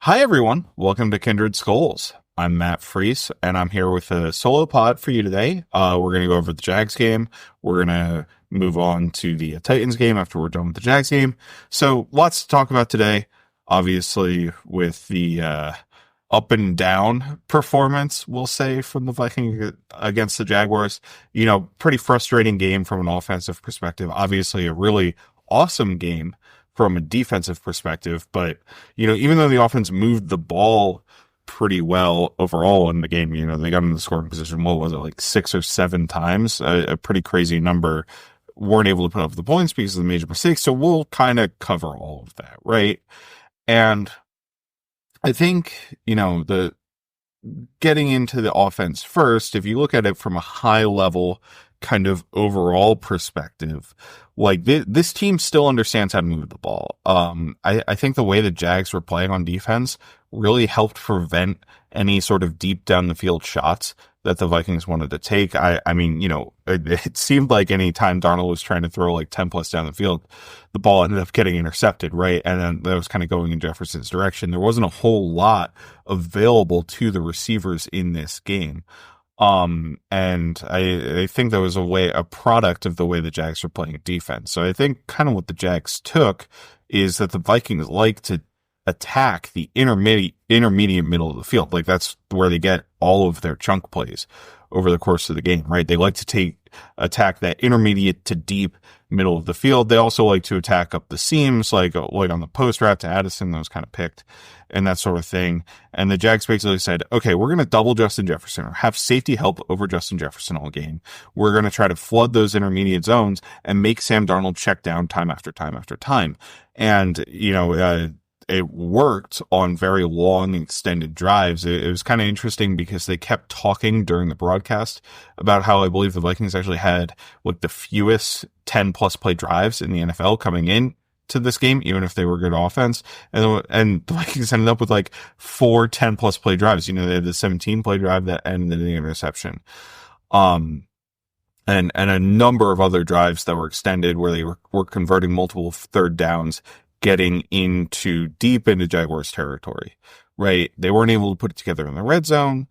Hi, everyone. Welcome to Kindred Skulls. I'm Matt Freese, and I'm here with a solo pod for you today. We're going to go over the Jags game. We're going to move on to the Titans game after we're done with the Jags game. So lots to talk about today. Obviously, with the up and down performance, we'll say, from the Vikings against the Jaguars. Pretty frustrating game from an offensive perspective. Obviously, a really awesome game from a defensive perspective. But, even though the offense moved the ball pretty well overall in the game, they got in the scoring position, what was it, like 6 or 7 times, a pretty crazy number, weren't able to put up the points because of the major mistakes. So we'll kind of cover all of that, right? And I think, the getting into the offense first, if you look at it from a high level kind of overall perspective, like this team still understands how to move the ball. I think the way the Jags were playing on defense really helped prevent any sort of deep down the field shots that the Vikings wanted to take. It seemed like any time Darnold was trying to throw like 10 plus down the field, the ball ended up getting intercepted, right? And then that was kind of going in Jefferson's direction. There wasn't a whole lot available to the receivers in this game. And I think that was a product of the way the Jags were playing defense. So I think kind of what the Jags took is that the Vikings like to attack the intermediate middle of the field. Like that's where they get all of their chunk plays over the course of the game, right? They like to attack that intermediate to deep middle of the field. They also like to attack up the seams, like on the post route to Addison, that was kind of picked and that sort of thing. And the Jags basically said, okay, we're going to double Justin Jefferson or have safety help over Justin Jefferson all game. We're going to try to flood those intermediate zones and make Sam Darnold check down time after time after time. And, it worked on very long extended drives. It was kind of interesting because they kept talking during the broadcast about how I believe the Vikings actually had like the fewest 10 plus play drives in the NFL coming in to this game, even if they were good offense. And the Vikings ended up with like 4 10 plus play drives. They had the 17 play drive that ended in the interception. And a number of other drives that were extended where they were converting multiple third downs, getting deep into Jaguars territory, right? They weren't able to put it together in the red zone.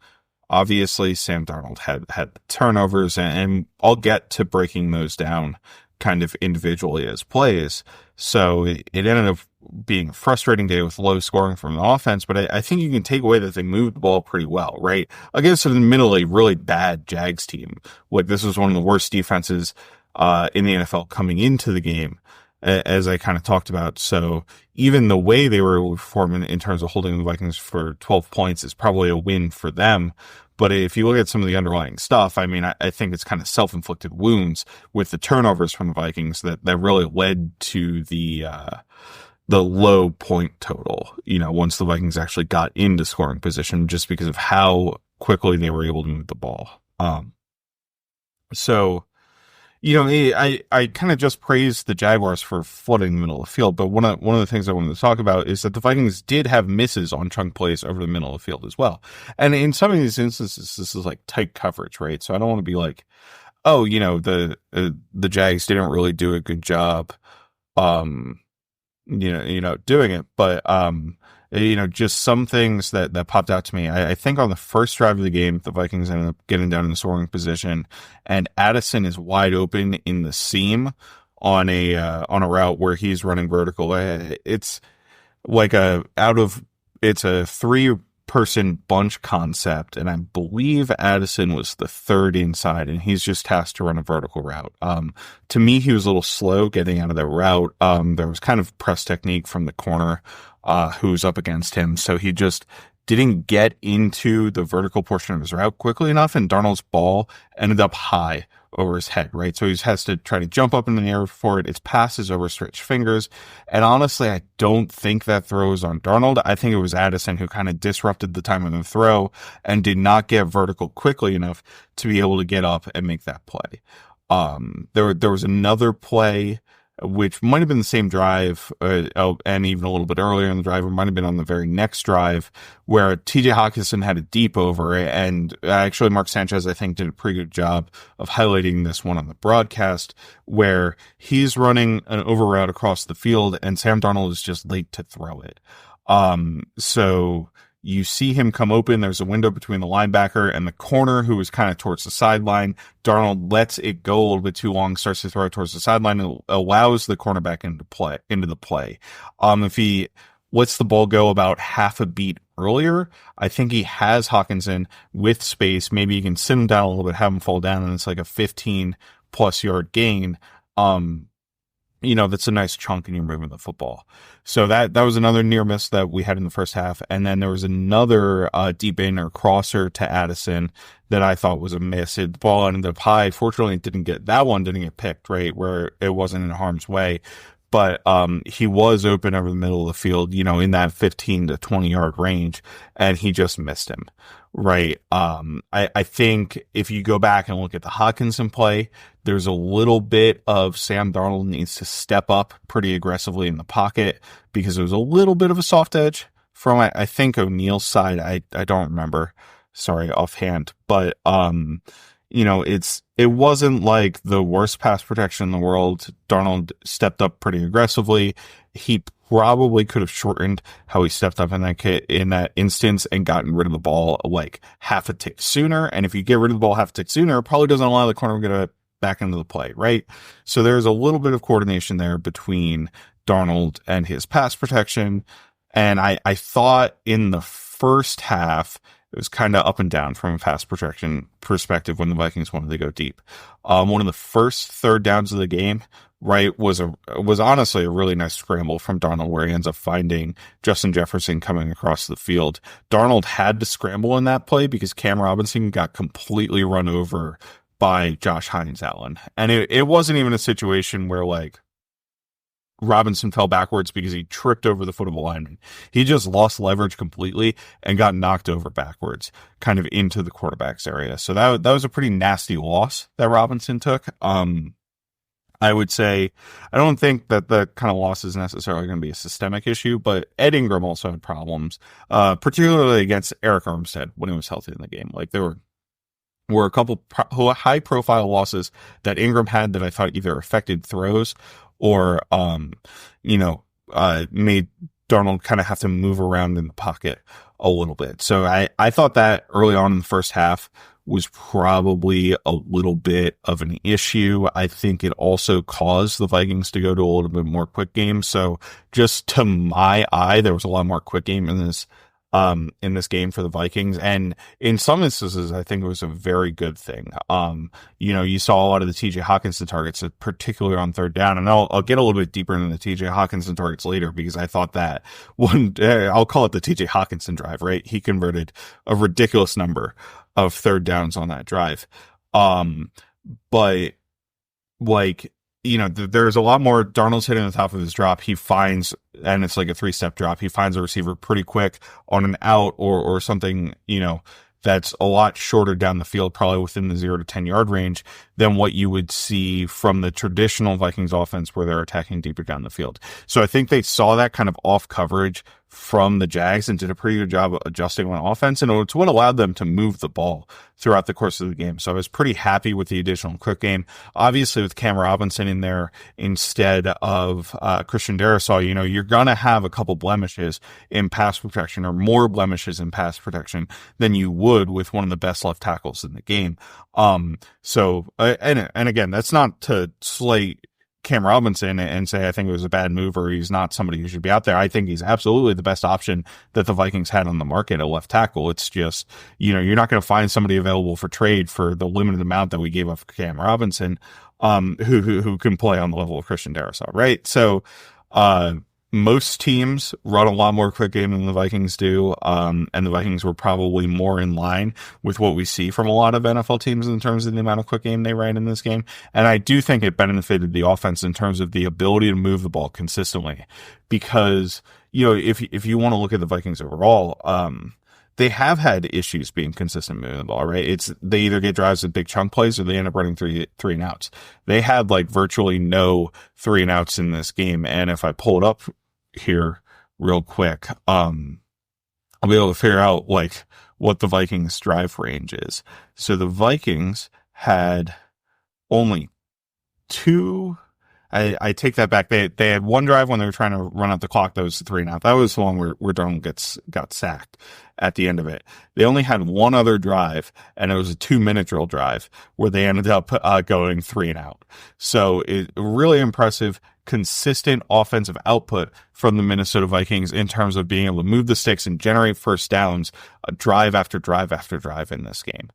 Obviously, Sam Darnold had turnovers, and I'll get to breaking those down kind of individually as plays. So it ended up being a frustrating day with low scoring from the offense, but I think you can take away that they moved the ball pretty well, right? Against an admittedly really bad Jags team. Like this was one of the worst defenses in the NFL coming into the game, as I kind of talked about. So even the way they were able to perform in terms of holding the Vikings for 12 points is probably a win for them. But if you look at some of the underlying stuff, I think it's kind of self-inflicted wounds with the turnovers from the Vikings that really led to the low point total, once the Vikings actually got into scoring position, just because of how quickly they were able to move the ball. I kind of just praised the Jaguars for flooding the middle of the field, but one of the things I wanted to talk about is that the Vikings did have misses on chunk plays over the middle of the field as well. And in some of these instances, this is like tight coverage, right? So I don't want to be like, oh, the Jags didn't really do a good job, doing it, but just some things that popped out to me. I think on the first drive of the game, the Vikings ended up getting down in the scoring position, and Addison is wide open in the seam on a route where he's running vertical. It's like it's a 3-person bunch concept, and I believe Addison was the third inside, and he's just tasked to run a vertical route. To me, he was a little slow getting out of that route. There was kind of press technique from the corner who's up against him, so he just didn't get into the vertical portion of his route quickly enough, and Darnold's ball ended up high over his head, right? So he has to try to jump up in the air for it. It's past his overstretched fingers. And honestly, I don't think that throw is on Darnold. I think it was Addison who kind of disrupted the time of the throw and did not get vertical quickly enough to be able to get up and make that play. There was another play which might have been the same drive, and even a little bit earlier in the drive, or might have been on the very next drive, where TJ Hockenson had a deep over, and actually Mark Sanchez, I think, did a pretty good job of highlighting this one on the broadcast, where he's running an over route across the field, and Sam Darnold is just late to throw it. So you see him come open. There's a window between the linebacker and the corner who is kind of towards the sideline. Darnold lets it go a little bit too long, starts to throw it towards the sideline, and allows the cornerback into the play. If he lets the ball go about half a beat earlier, I think he has Hockenson with space. Maybe you can sit him down a little bit, have him fall down, and it's like a 15+ yard gain. That's a nice chunk and you're moving the football. So that was another near miss that we had in the first half. And then there was another deep in or crosser to Addison that I thought was a miss. The ball ended up high. Fortunately, didn't get picked, right, where it wasn't in harm's way. But he was open over the middle of the field, in that 15 to 20 yard range, and he just missed him. Right. I think if you go back and look at the Hockenson play, there's a little bit of Sam Darnold needs to step up pretty aggressively in the pocket because there was a little bit of a soft edge from, I think, O'Neill's side. I don't remember. Sorry, offhand. But, it wasn't like the worst pass protection in the world. Darnold stepped up pretty aggressively. He probably could have shortened how he stepped up in that instance and gotten rid of the ball like half a tick sooner. And if you get rid of the ball half a tick sooner, it probably doesn't allow the corner to get back into the play, right? So there's a little bit of coordination there between Darnold and his pass protection. And I thought in the first half, it was kind of up and down from a pass protection perspective when the Vikings wanted to go deep. One of the first third downs of the game, right, was honestly a really nice scramble from Darnold where he ends up finding Justin Jefferson coming across the field. Darnold had to scramble in that play because Cam Robinson got completely run over by Josh Hines-Allen. And it wasn't even a situation where like Robinson fell backwards because he tripped over the foot of a lineman. He just lost leverage completely and got knocked over backwards, kind of into the quarterback's area. So that was a pretty nasty loss that Robinson took. I would say, I don't think that the kind of loss is necessarily going to be a systemic issue, but Ed Ingram also had problems, particularly against Eric Armstead when he was healthy in the game. Like there were a couple high profile losses that Ingram had that I thought either affected throws or, made Darnold kind of have to move around in the pocket a little bit. So I thought that early on in the first half was probably a little bit of an issue. I think it also caused the Vikings to go to a little bit more quick game. So just to my eye, there was a lot more quick game in this game for the Vikings. And in some instances, I think it was a very good thing. You saw a lot of the TJ Hockenson targets, particularly on third down. And I'll get a little bit deeper into the TJ Hockenson targets later because I thought that I'll call it the TJ Hockenson drive, right? He converted a ridiculous number of third downs on that drive. But like, there's a lot more. Darnold's hitting the top of his drop. He finds, and it's like a 3-step drop. He finds a receiver pretty quick on an out or something, that's a lot shorter down the field, probably within the 0 to 10 yard range than what you would see from the traditional Vikings offense where they're attacking deeper down the field. So I think they saw that kind of off coverage from the Jags and did a pretty good job of adjusting on offense. And it's what allowed them to move the ball throughout the course of the game. So I was pretty happy with the additional quick game. Obviously with Cam Robinson in there instead of Christian Darrisaw, you're going to have a couple blemishes in pass protection or more blemishes in pass protection than you would with one of the best left tackles in the game. And again, that's not to slate Cam Robinson and say I think it was a bad move or he's not somebody who should be out there. I think he's absolutely the best option that the Vikings had on the market at left tackle. It's just, you're not going to find somebody available for trade for the limited amount that we gave up for Cam Robinson, who can play on the level of Christian Darrisaw, right? So, most teams run a lot more quick game than the Vikings do. And the Vikings were probably more in line with what we see from a lot of NFL teams in terms of the amount of quick game they ran in this game. And I do think it benefited the offense in terms of the ability to move the ball consistently because, if you want to look at the Vikings overall, they have had issues being consistent moving the ball, right? They either get drives with big chunk plays or they end up running three and outs. They had like virtually no 3 and outs in this game. And if I pull it up here real quick, I'll be able to figure out like what the Vikings drive range is. So the Vikings had only 2 I take that back. They had one drive when they were trying to run out the clock. That was the 3-and-out. That was the one where Darnold got sacked at the end of it. They only had one other drive, and it was a 2-minute drill drive where they ended up going 3-and-out. So really impressive, consistent offensive output from the Minnesota Vikings in terms of being able to move the sticks and generate first downs, drive after drive after drive in this game.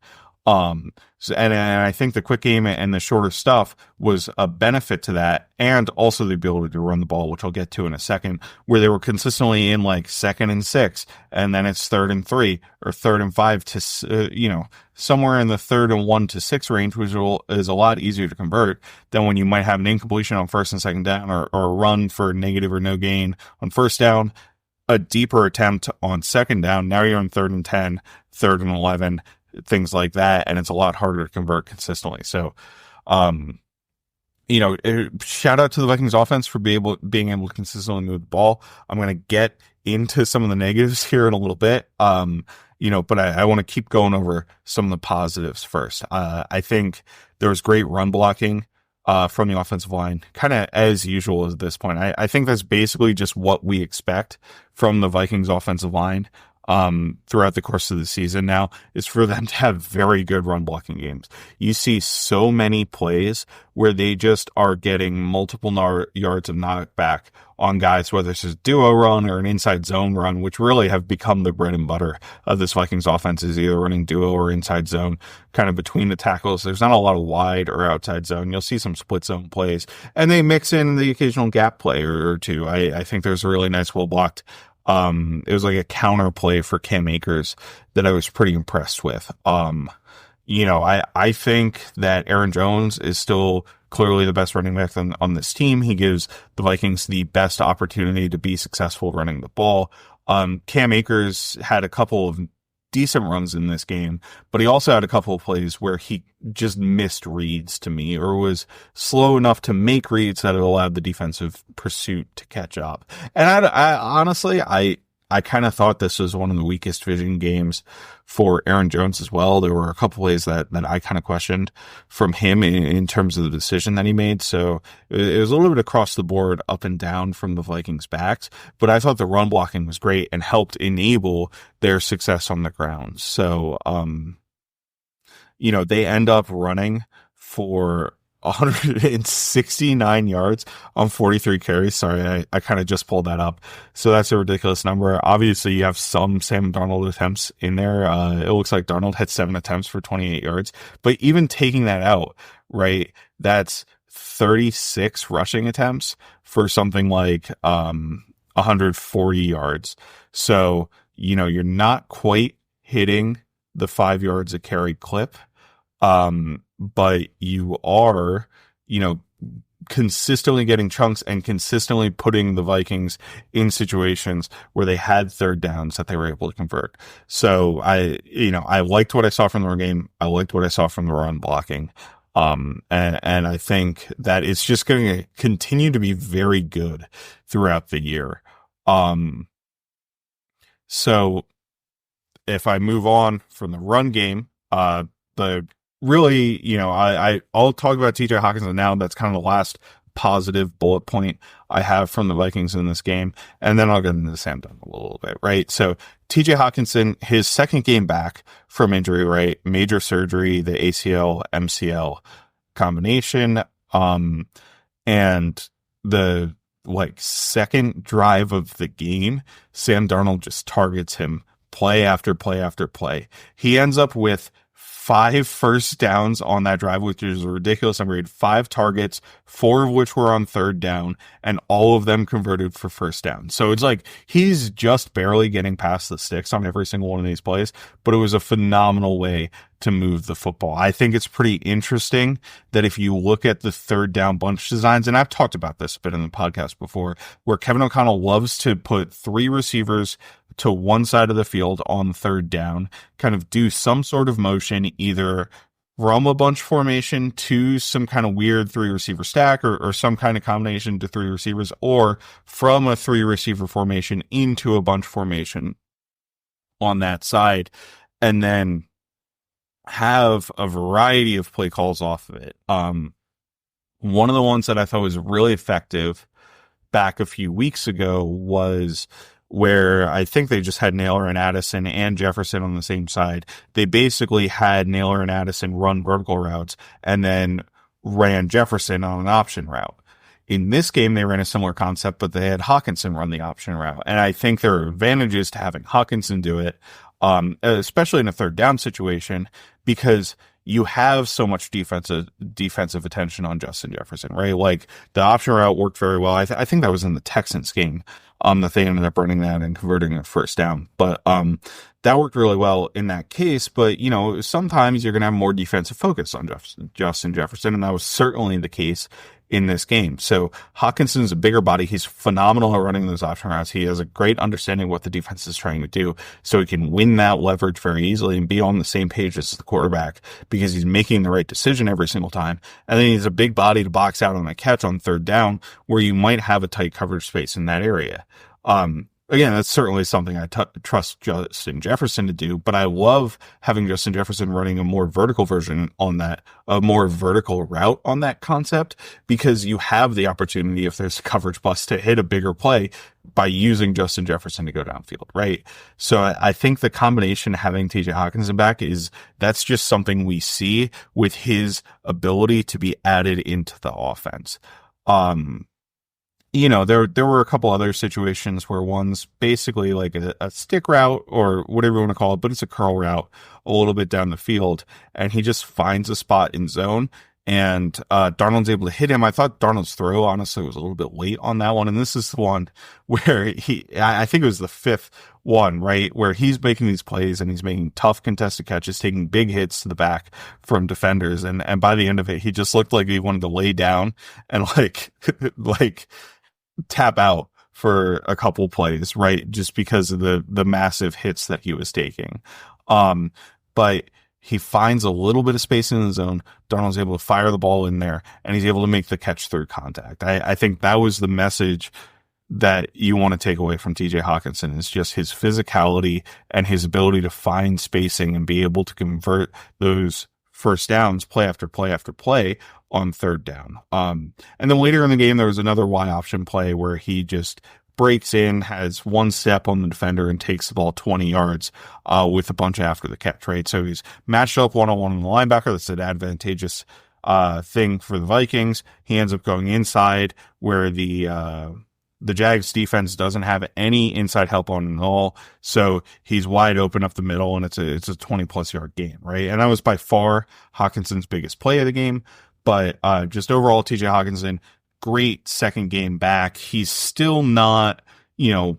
And I think the quick game and the shorter stuff was a benefit to that, and also the ability to run the ball, which I'll get to in a second, where they were consistently in like 2nd and 6, and then it's 3rd and 3 or 3rd and 5 to, somewhere in the 3rd and 1 to 6 range, which is a lot easier to convert than when you might have an incompletion on 1st and 2nd down, or a run for negative or no gain on 1st down, a deeper attempt on 2nd down. Now you're on 3rd and 10, 3rd and 11, things like that, and it's a lot harder to convert consistently. So, shout out to the Vikings offense for being able to consistently move the ball. I'm going to get into some of the negatives here in a little bit, but I want to keep going over some of the positives first. I think there was great run blocking from the offensive line, kind of as usual at this point. I think that's basically just what we expect from the Vikings offensive line throughout the course of the season now, is for them to have very good run blocking games. You see so many plays where they just are getting multiple yards of knockback on guys, whether it's a duo run or an inside zone run, which really have become the bread and butter of this Vikings offense, is either running duo or inside zone, kind of between the tackles. There's not a lot of wide or outside zone. You'll see some split zone plays, and they mix in the occasional gap play or two. I think there's a really nice, well blocked it was like a counter play for Cam Akers that I was pretty impressed with. I think that Aaron Jones is still clearly the best running back on this team. He gives the Vikings the best opportunity to be successful running the ball. Cam Akers had a couple of decent runs in this game, but he also had a couple of plays where he just missed reads to me, or was slow enough to make reads that it allowed the defensive pursuit to catch up. And I honestly, I kind of thought this was one of the weakest vision games for Aaron Jones as well. There were a couple plays that I kind of questioned from him in terms of the decision that he made. So it was a little bit across the board, up and down from the Vikings backs, but I thought the run blocking was great and helped enable their success on the ground. So, they end up running for 169 yards on 43 carries. Sorry, I kind of just pulled that up. So that's a ridiculous number. Obviously, you have some Sam Darnold attempts in there. It looks like Darnold had 7 attempts for 28 yards. But even taking that out, right, that's 36 rushing attempts for something like 140 yards. So, you're not quite hitting the 5 yards a carry clip. But you are, consistently getting chunks and consistently putting the Vikings in situations where they had 3rd downs that they were able to convert. So I liked what I saw from the run game. I liked what I saw from the run blocking. And I think that it's just going to continue to be very good throughout the year. So if I move on from the run game, I'll talk about TJ Hockenson now. That's kind of the last positive bullet point I have from the Vikings in this game. And then I'll get into Sam Darnold a little bit, right? So TJ Hockenson, his second game back from injury, right? Major surgery, the ACL, MCL combination. And the second drive of the game, Sam Darnold just targets him play after play after play. He ends up with 5 first downs on that drive, which is a ridiculous number. He had 5 targets, 4 of which were on 3rd down, and all of them converted for first down. So it's like he's just barely getting past the sticks on every single one of these plays, but it was a phenomenal way to move the football. I think it's pretty interesting that if you look at the 3rd down bunch designs, and I've talked about this a bit in the podcast before, where Kevin O'Connell loves to put 3 receivers to one side of the field on 3rd down, kind of do some sort of motion, either from a bunch formation to some kind of weird 3 receiver stack, or some kind of combination to 3 receivers, or from a 3 receiver formation into a bunch formation on that side, and then have a variety of play calls off of it. One of the ones that I thought was really effective back a few weeks ago was where I think they just had Naylor and Addison and Jefferson on the same side. They basically had Naylor and Addison run vertical routes and then ran Jefferson on an option route. In this game, they ran a similar concept, but they had Hockenson run the option route. And I think there are advantages to having Hockenson do it, especially in a third down situation, because you have so much defensive attention on Justin Jefferson, right? Like the option route worked very well. I think that was in the Texans game, that they ended up running that and converting a first down. But, that worked really well in that case. But, sometimes you're going to have more defensive focus on Justin Jefferson. And that was certainly the case in this game. So Hawkinson's a bigger body. He's phenomenal at running those option routes. He has a great understanding of what the defense is trying to do. So he can win that leverage very easily and be on the same page as the quarterback because he's making the right decision every single time. And then he's a big body to box out on a catch on third down where you might have a tight coverage space in that area. Again, that's certainly something I trust Justin Jefferson to do, but I love having Justin Jefferson running a more vertical version on that, a more vertical route on that concept, because you have the opportunity, if there's a coverage bust, to hit a bigger play by using Justin Jefferson to go downfield, right? So I think the combination having TJ Hockenson back that's just something we see with his ability to be added into the offense. There were a couple other situations where one's basically like a stick route or whatever you want to call it, but it's a curl route a little bit down the field, and he just finds a spot in zone, and Darnold's able to hit him. I thought Darnold's throw, honestly, was a little bit late on that one, and this is the one where I think it was the fifth one, right, where he's making these plays and he's making tough contested catches, taking big hits to the back from defenders, and by the end of it, he just looked like he wanted to lay down and like tap out for a couple plays, right? Just because of the massive hits that he was taking. But he finds a little bit of space in the zone. Darnold's able to fire the ball in there, and he's able to make the catch through contact. I think that was the message that you want to take away from TJ Hockenson, is just his physicality and his ability to find spacing and be able to convert those first downs play after play after play on third down. And then later in the game, there was another Y option play where he just breaks in, has one step on the defender, and takes the ball 20 yards with a bunch after the catch, right? So he's matched up one-on-one on the linebacker. That's an advantageous thing for the Vikings. He ends up going inside where the Jags defense doesn't have any inside help on him at all. So he's wide open up the middle, and it's a 20-plus yard game, right? And that was by far Hawkinson's biggest play of the game. But just overall, TJ Hockenson, great second game back. He's still not,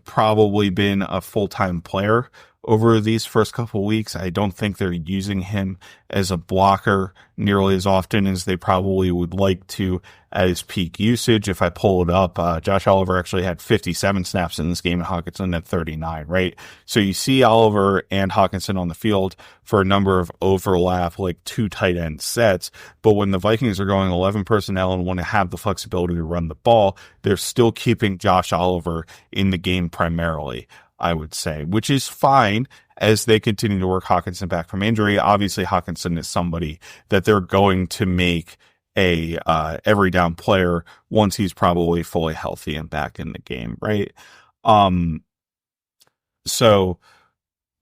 probably been a full-time player over these first couple of weeks. I don't think they're using him as a blocker nearly as often as they probably would like to at his peak usage. If I pull it up, Josh Oliver actually had 57 snaps in this game and Hockenson had 39, right? So you see Oliver and Hockenson on the field for a number of overlap, like two tight end sets. But when the Vikings are going 11 personnel and want to have the flexibility to run the ball, they're still keeping Josh Oliver in the game primarily, I would say, which is fine as they continue to work Hockenson back from injury. Obviously, Hockenson is somebody that they're going to make a every down player once he's probably fully healthy and back in the game, right? So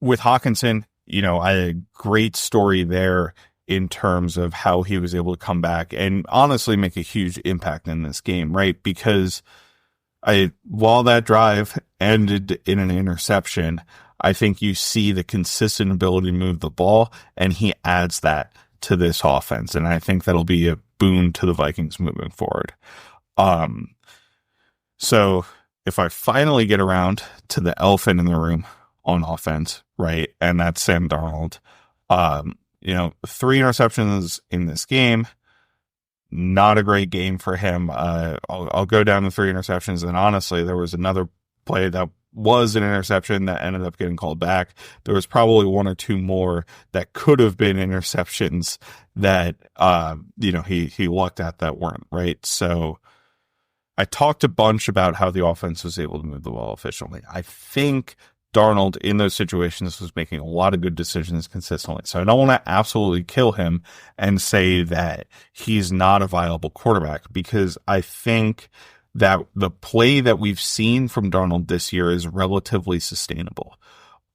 with Hockenson, I had a great story there in terms of how he was able to come back and honestly make a huge impact in this game, right? Because while that drive ended in an interception, I think you see the consistent ability to move the ball, and he adds that to this offense. And I think that'll be a boon to the Vikings moving forward. So if I finally get around to the elephant in the room on offense, right, and that's Sam Darnold, 3 interceptions in this game. Not a great game for him. I'll go down the 3 interceptions, and honestly, there was another play that was an interception that ended up getting called back. There was probably 1 or 2 more that could have been interceptions that he looked at that weren't, right? So I talked a bunch about how the offense was able to move the ball efficiently. I think Darnold in those situations was making a lot of good decisions consistently. So I don't want to absolutely kill him and say that he's not a viable quarterback, because I think that the play that we've seen from Darnold this year is relatively sustainable.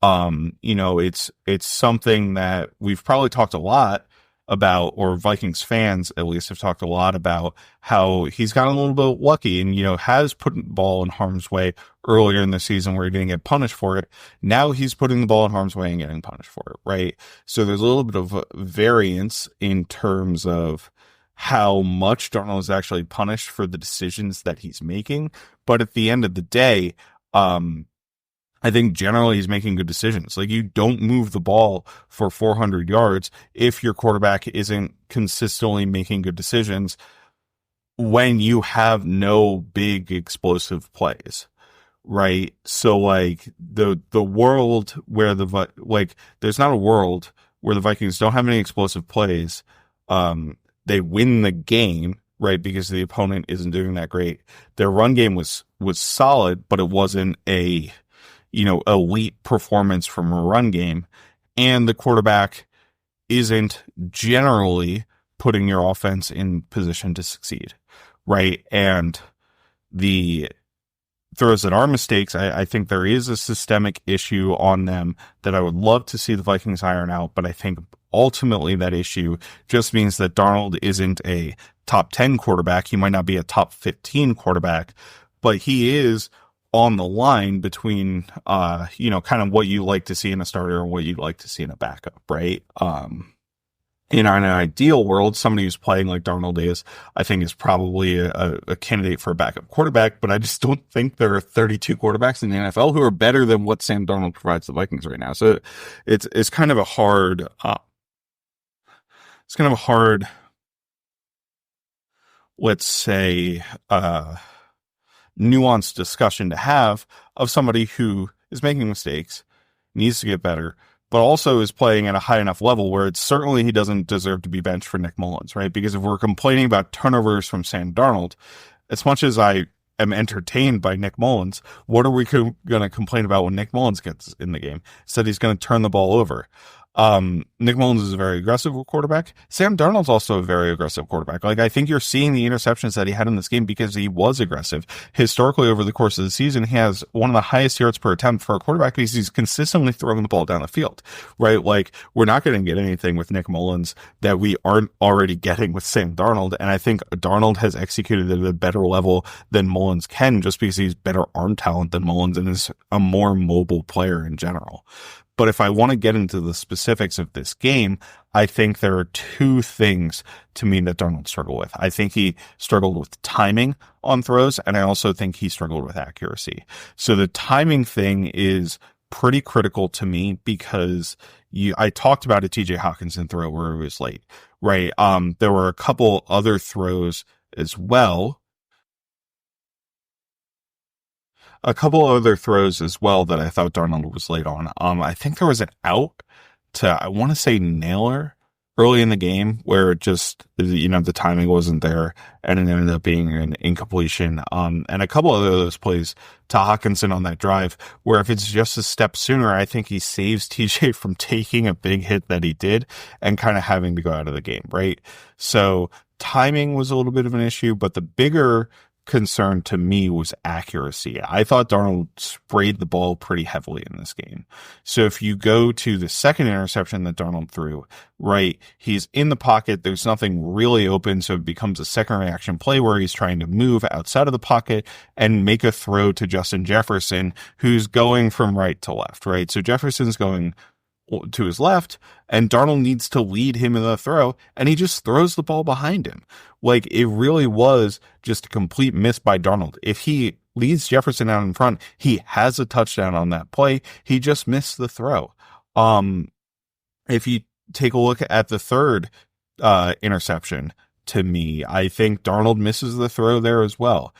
It's something that we've probably talked a lot about, or Vikings fans at least have talked a lot about, how he's gotten a little bit lucky and, has put the ball in harm's way earlier in the season where he didn't get punished for it. Now he's putting the ball in harm's way and getting punished for it, right? So there's a little bit of variance in terms of how much Darnold is actually punished for the decisions that he's making. But at the end of the day, I think generally he's making good decisions. Like, you don't move the ball for 400 yards if your quarterback isn't consistently making good decisions when you have no big explosive plays, right? So like the world where there's not a world where the Vikings don't have any explosive plays. They win the game, right? Because the opponent isn't doing that great. Their run game was solid, but it wasn't a elite performance from a run game, and the quarterback isn't generally putting your offense in position to succeed, right? And the throws that are mistakes, I think there is a systemic issue on them that I would love to see the Vikings iron out, but I think ultimately that issue just means that Darnold isn't a top 10 quarterback. He might not be a top 15 quarterback, but he is on the line between, kind of what you like to see in a starter and what you'd like to see in a backup, right? In an ideal world, somebody who's playing like Darnold is, I think, is probably a candidate for a backup quarterback, but I just don't think there are 32 quarterbacks in the NFL who are better than what Sam Darnold provides the Vikings right now. So it's kind of a hard, let's say, nuanced discussion to have of somebody who is making mistakes, needs to get better, but also is playing at a high enough level where it's certainly he doesn't deserve to be benched for Nick Mullins, right? Because if we're complaining about turnovers from Sam Darnold, as much as I am entertained by Nick Mullins, what are we going to complain about when Nick Mullins gets in the game? Said he's going to turn the ball over. Nick Mullins is a very aggressive quarterback. Sam Darnold's also a very aggressive quarterback. Like, I think you're seeing the interceptions that he had in this game because he was aggressive. Historically, over the course of the season, he has one of the highest yards per attempt for a quarterback because he's consistently throwing the ball down the field, right? Like, we're not going to get anything with Nick Mullins that we aren't already getting with Sam Darnold. And I think Darnold has executed at a better level than Mullins can, just because he's better arm talent than Mullins and is a more mobile player in general. But if I want to get into the specifics of this game, I think there are two things to me that Darnold struggled with. I think he struggled with timing on throws, and I also think he struggled with accuracy. So the timing thing is pretty critical to me because I talked about a TJ Hockenson throw where it was late, right? There were a couple other throws as well. A couple other throws as well that I thought Darnold was late on. I think there was an out to, I want to say, Naylor early in the game where it just, the timing wasn't there and it ended up being an incompletion. And a couple of those plays to Hockenson on that drive where if it's just a step sooner, I think he saves TJ from taking a big hit that he did and kind of having to go out of the game, right? So timing was a little bit of an issue, but the bigger concern to me was accuracy. I thought Darnold sprayed the ball pretty heavily in this game. So if you go to the second interception that Darnold threw, right, he's in the pocket, there's nothing really open, so it becomes a second reaction play where he's trying to move outside of the pocket and make a throw to Justin Jefferson, who's going from right to left, right? So Jefferson's going to his left, and Darnold needs to lead him in the throw, and he just throws the ball behind him. Like, it really was just a complete miss by Darnold. If he leads Jefferson out in front, he has a touchdown on that play. He just missed the throw. If you take a look at the third interception, to me, I think Darnold misses the throw there as well.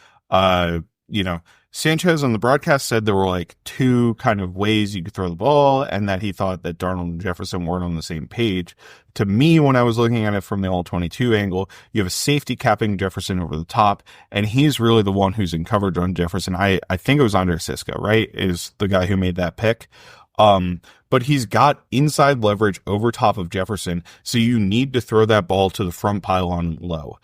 Sanchez on the broadcast said there were like two kind of ways you could throw the ball, and that he thought that Darnold and Jefferson weren't on the same page. To me, when I was looking at it from the all-22 angle, you have a safety capping Jefferson over the top, and he's really the one who's in coverage on Jefferson. I think it was Andre Siska, right? Is the guy who made that pick. But he's got inside leverage over top of Jefferson, so you need to throw that ball to the front pylon low.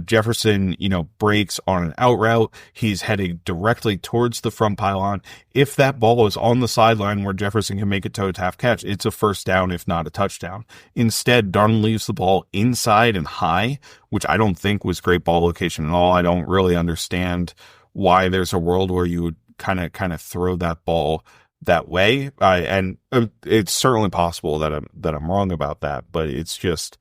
Jefferson, breaks on an out route. He's heading directly towards the front pylon. If that ball is on the sideline where Jefferson can make a toe tap catch, it's a first down, if not a touchdown. Instead, Darnold leaves the ball inside and high, which I don't think was great ball location at all. I don't really understand why there's a world where you would kind of throw that ball that way. And it's certainly possible that I'm wrong about that, but it's just,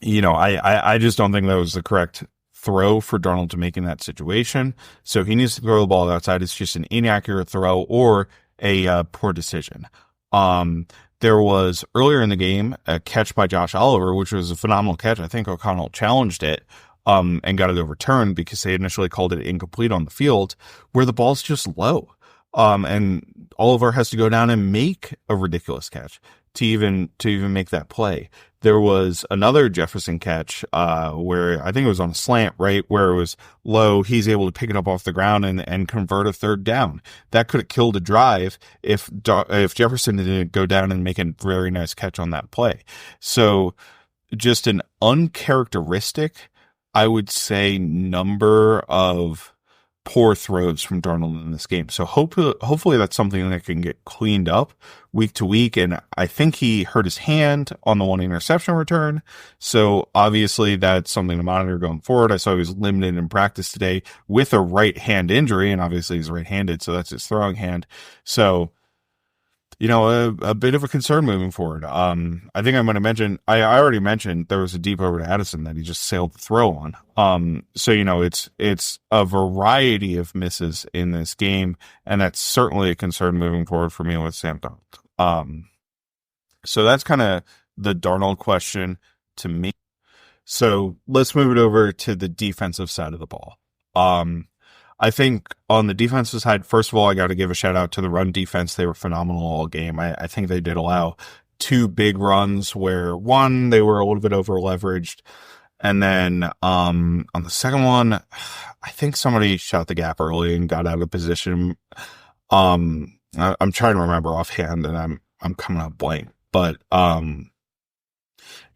I just don't think that was the correct throw for Darnold to make in that situation. So he needs to throw the ball outside. It's just an inaccurate throw or a poor decision. There was earlier in the game a catch by Josh Oliver, which was a phenomenal catch. I think O'Connell challenged it and got it overturned because they initially called it incomplete on the field, where the ball's just low. And Oliver has to go down and make a ridiculous catch to even make that play. There was another Jefferson catch, where I think it was on a slant, right? Where it was low. He's able to pick it up off the ground and convert a third down. That could have killed a drive if Jefferson didn't go down and make a very nice catch on that play. So just an uncharacteristic, I would say, number of poor throws from Darnold in this game. So hopefully that's something that can get cleaned up week to week. And I think he hurt his hand on the one interception return. So obviously that's something to monitor going forward. I saw he was limited in practice today with a right hand injury, and obviously he's right-handed, so that's his throwing hand. So, a bit of a concern moving forward. I think I'm going to mention, I already mentioned there was a deep over to Addison that he just sailed the throw on. So, it's a variety of misses in this game, and that's certainly a concern moving forward for me with Sam Darnold. So that's kind of the Darnold question to me. So let's move it over to the defensive side of the ball. I think on the defensive side, first of all, I got to give a shout out to the run defense. They were phenomenal all game. I think they did allow two big runs where one, they were a little bit over leveraged. And then, on the second one, I think somebody shot the gap early and got out of position. I'm trying to remember offhand, and I'm coming up blank, but,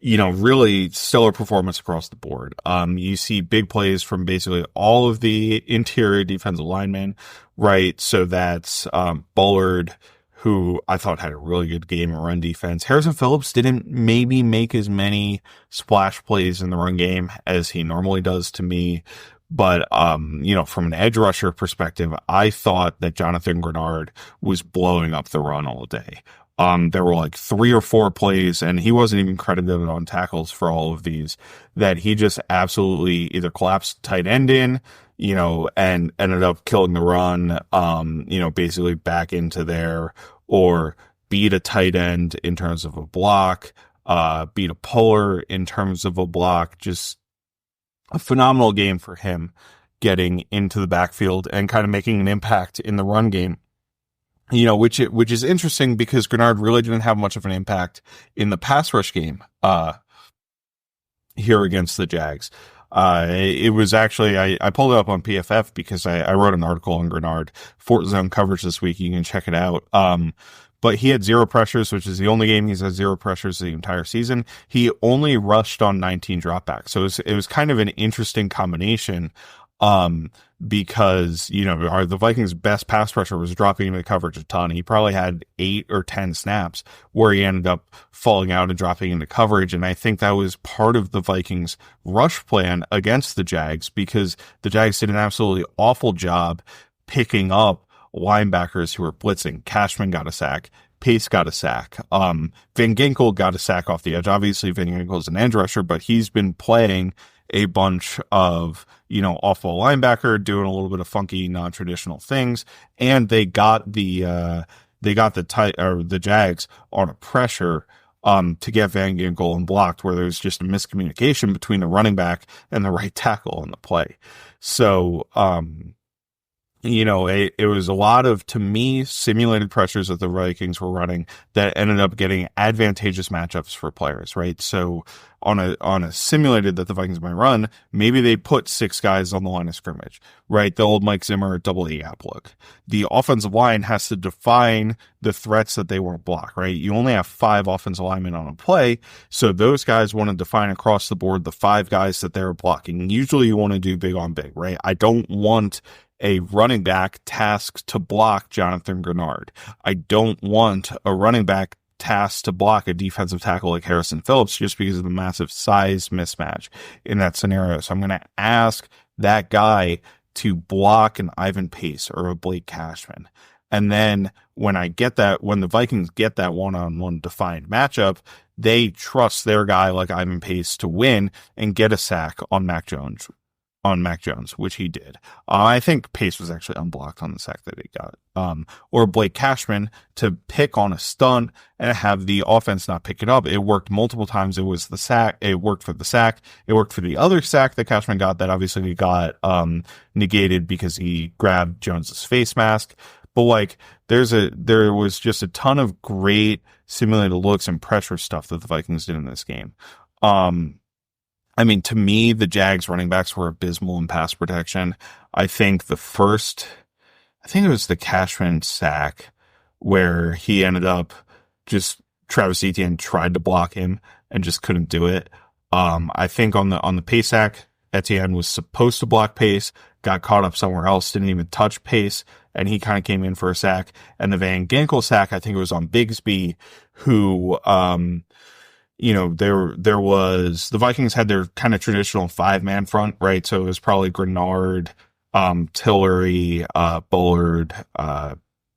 really stellar performance across the board. You see big plays from basically all of the interior defensive linemen, right? So that's, Bullard, who I thought had a really good game in run defense. Harrison Phillips didn't maybe make as many splash plays in the run game as he normally does to me. But, from an edge rusher perspective, I thought that Jonathan Greenard was blowing up the run all day. There were like 3 or 4 plays, and he wasn't even credited on tackles for all of these, that he just absolutely either collapsed tight end in, and ended up killing the run, basically back into there, or beat a tight end in terms of a block, beat a puller in terms of a block. Just a phenomenal game for him getting into the backfield and kind of making an impact in the run game. Which is interesting because Greenard really didn't have much of an impact in the pass rush game, here against the Jags. It was actually, I pulled it up on PFF because I wrote an article on Greenard for zone coverage this week. You can check it out. But he had 0 pressures, which is the only game he's had 0 pressures the entire season. He only rushed on 19 dropbacks. So it was kind of an interesting combination. Because, the Vikings' best pass rusher was dropping into coverage a ton. He probably had 8 or 10 snaps where he ended up falling out and dropping into coverage. And I think that was part of the Vikings' rush plan against the Jags, because the Jags did an absolutely awful job picking up linebackers who were blitzing. Cashman got a sack. Pace got a sack. Van Ginkel got a sack off the edge. Obviously, Van Ginkel is an edge rusher, but he's been playing a bunch of, off-ball linebacker, doing a little bit of funky, non-traditional things. And they got the Jags on a pressure, to get Van Ginkel unblocked, where there's just a miscommunication between the running back and the right tackle on the play. So, it was a lot of, to me, simulated pressures that the Vikings were running that ended up getting advantageous matchups for players, right? So on a simulated that the Vikings might run, maybe they put 6 guys on the line of scrimmage, right? The old Mike Zimmer double A gap look. The offensive line has to define the threats that they won't block, right? You only have 5 offensive linemen on a play, so those guys want to define across the board the 5 guys that they're blocking. Usually you want to do big on big, right? I don't want a running back tasked to block Jonathan Greenard. I don't want a running back tasked to block a defensive tackle like Harrison Phillips just because of the massive size mismatch in that scenario. So I'm going to ask that guy to block an Ivan Pace or a Blake Cashman. And then when the Vikings get that one-on-one defined matchup, they trust their guy like Ivan Pace to win and get a sack on Mac Jones, which he did. I think Pace was actually unblocked on the sack that he got. Or Blake Cashman to pick on a stunt and have the offense not pick it up. It worked multiple times. It was the sack. It worked for the sack. It worked for the other sack that Cashman got that obviously got negated because he grabbed Jones's face mask. But there was just a ton of great simulated looks and pressure stuff that the Vikings did in this game. To me, the Jags running backs were abysmal in pass protection. I think it was the Cashman sack where he ended up Travis Etienne tried to block him and just couldn't do it. I think on the Pace sack, Etienne was supposed to block Pace, got caught up somewhere else, didn't even touch Pace, and he kind of came in for a sack. And the Van Ginkel sack, I think it was on Bigsby, who, the Vikings had their kind of traditional 5-man front, right? So it was probably Greenard, Tillery, Bullard,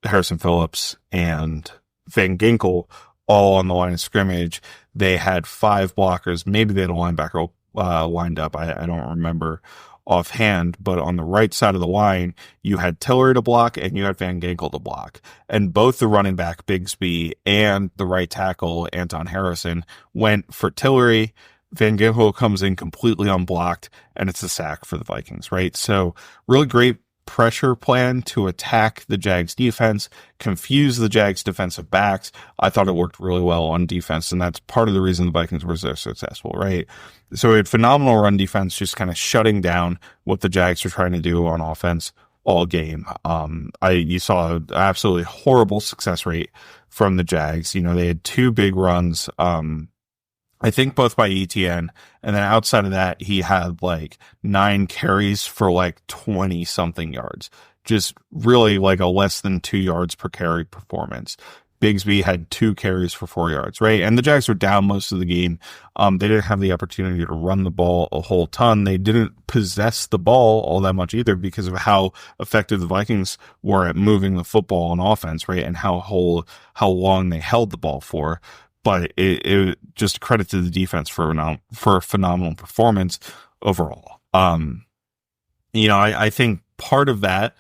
Harrison Phillips, and Van Ginkel all on the line of scrimmage. They had 5 blockers. Maybe they had a linebacker lined up. I don't remember offhand, but on the right side of the line, you had Tillery to block and you had Van Ginkel to block. And both the running back, Bigsby, and the right tackle, Anton Harrison, went for Tillery. Van Ginkel comes in completely unblocked, and it's a sack for the Vikings, right? So really great pressure plan to attack the Jags defense, confuse the Jags defensive backs. I thought it worked really well on defense, and that's part of the reason the Vikings were so successful, right? So we had phenomenal run defense, just kind of shutting down what the Jags were trying to do on offense all game. You saw an absolutely horrible success rate from the Jags. They had 2 big runs, I think both by ETN, and then outside of that, he had 9 carries for 20 something yards. Just really a less than 2 yards per carry performance. Bigsby had 2 carries for 4 yards, right? And the Jags were down most of the game. They didn't have the opportunity to run the ball a whole ton. They didn't possess the ball all that much either because of how effective the Vikings were at moving the football on offense, right? And how long they held the ball for. But it just a credit to the defense for a phenomenal performance overall. I think part of that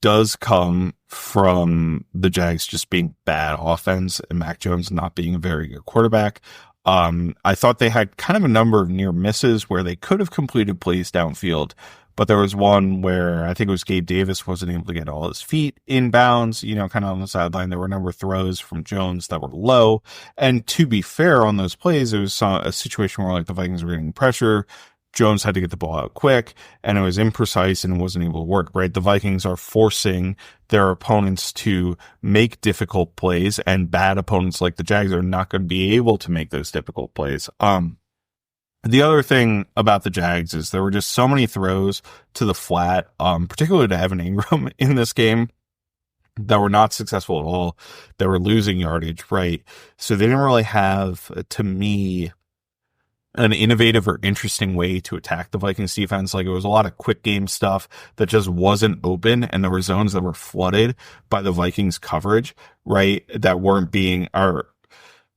does come from the Jags just being bad offense and Mac Jones not being a very good quarterback. I thought they had kind of a number of near misses where they could have completed plays downfield, but there was one where I think it was Gabe Davis wasn't able to get all his feet inbounds, kind of on the sideline. There were a number of throws from Jones that were low. And to be fair on those plays, it was a situation where the Vikings were getting pressure. Jones had to get the ball out quick, and it was imprecise and wasn't able to work, right? The Vikings are forcing their opponents to make difficult plays, and bad opponents like the Jags are not going to be able to make those difficult plays. The other thing about the Jags is there were just so many throws to the flat, particularly to Evan Ingram in this game, that were not successful at all. They were losing yardage, right? So they didn't really have, to me, an innovative or interesting way to attack the Vikings defense. It was a lot of quick game stuff that just wasn't open, and there were zones that were flooded by the Vikings coverage, right? The